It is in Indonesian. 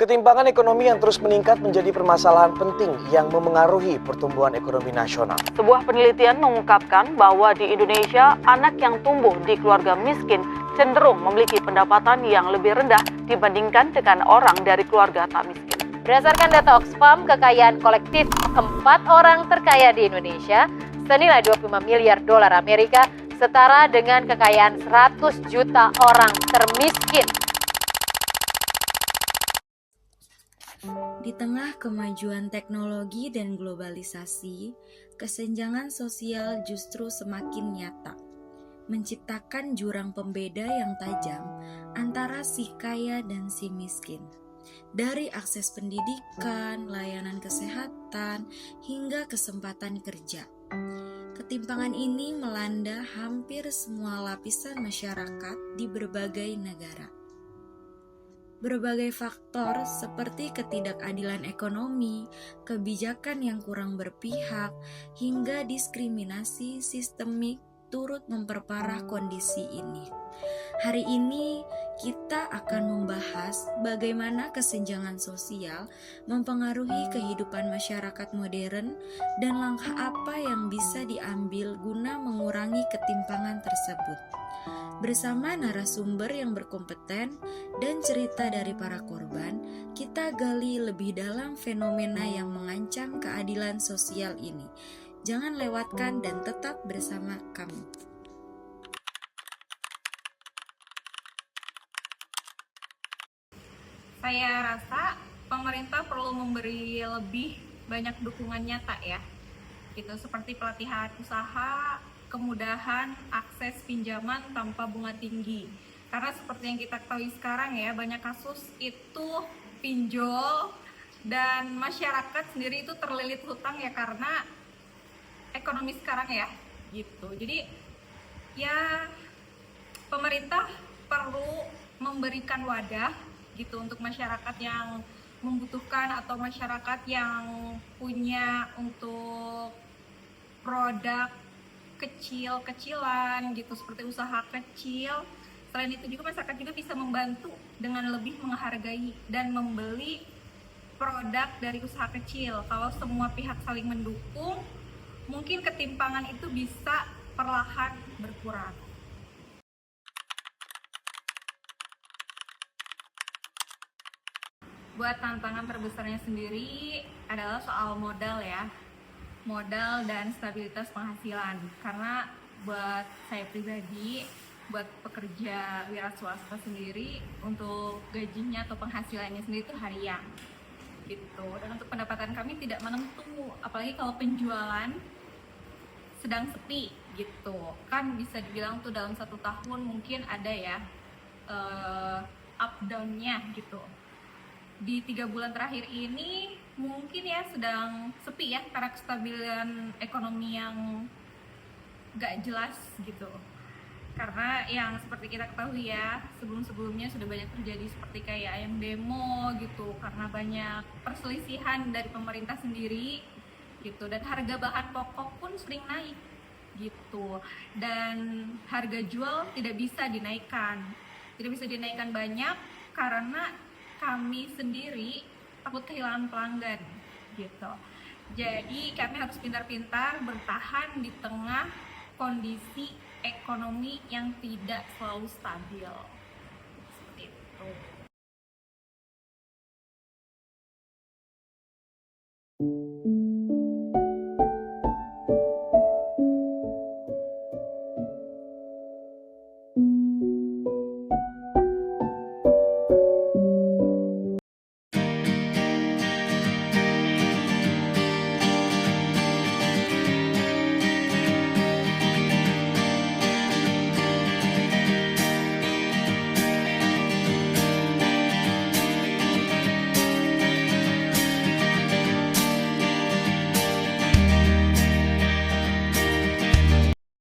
Ketimpangan ekonomi yang terus meningkat menjadi permasalahan penting yang memengaruhi pertumbuhan ekonomi nasional. Sebuah penelitian mengungkapkan bahwa di Indonesia, anak yang tumbuh di keluarga miskin cenderung memiliki pendapatan yang lebih rendah dibandingkan dengan orang dari keluarga tak miskin. Berdasarkan data Oxfam, kekayaan kolektif 4 orang terkaya di Indonesia senilai 25 miliar dolar Amerika setara dengan kekayaan 100 juta orang termiskin. Di tengah kemajuan teknologi dan globalisasi, kesenjangan sosial justru semakin nyata, menciptakan jurang pembeda yang tajam antara si kaya dan si miskin. Dari akses pendidikan, layanan kesehatan, hingga kesempatan kerja. Ketimpangan ini melanda hampir semua lapisan masyarakat di berbagai negara. Berbagai faktor seperti ketidakadilan ekonomi, kebijakan yang kurang berpihak, hingga diskriminasi sistemik turut memperparah kondisi ini. Hari ini kita akan membahas bagaimana kesenjangan sosial mempengaruhi kehidupan masyarakat modern dan langkah apa yang bisa diambil guna mengurangi ketimpangan tersebut. Bersama narasumber yang berkompeten dan cerita dari para korban, kita gali lebih dalam fenomena yang mengancam keadilan sosial ini. Jangan lewatkan dan tetap bersama kami. Saya rasa pemerintah perlu memberi lebih banyak dukungan nyata ya, gitu, seperti pelatihan usaha, kemudahan akses pinjaman tanpa bunga tinggi. Karena seperti yang kita ketahui sekarang ya, banyak kasus itu pinjol dan masyarakat sendiri itu terlilit hutang ya karena ekonomi sekarang ya, gitu. Jadi ya pemerintah perlu memberikan wadah gitu untuk masyarakat yang membutuhkan atau masyarakat yang punya untuk produk kecil-kecilan gitu, seperti usaha kecil. Selain itu juga masyarakat juga bisa membantu dengan lebih menghargai dan membeli produk dari usaha kecil. Kalau semua pihak saling mendukung, mungkin ketimpangan itu bisa perlahan berkurang. Buat tantangan terbesarnya sendiri adalah soal modal ya, modal dan stabilitas penghasilan. Karena buat saya pribadi, buat pekerja wira swasta sendiri, untuk gajinya atau penghasilannya sendiri itu harian gitu. Dan untuk pendapatan kami tidak menentu, apalagi kalau penjualan sedang sepi gitu. Kan bisa dibilang tuh dalam 1 tahun mungkin ada ya up down-nya gitu. Di 3 bulan terakhir ini mungkin ya sedang sepi ya karena kestabilan ekonomi yang gak jelas gitu. Karena yang seperti kita ketahui ya, sebelum-sebelumnya sudah banyak terjadi seperti kayak yang demo gitu, karena banyak perselisihan dari pemerintah sendiri gitu, dan harga bahan pokok pun sering naik gitu, dan harga jual tidak bisa dinaikkan banyak karena kami sendiri takut kehilangan pelanggan gitu. Jadi kami harus pintar-pintar bertahan di tengah kondisi ekonomi yang tidak selalu stabil seperti itu.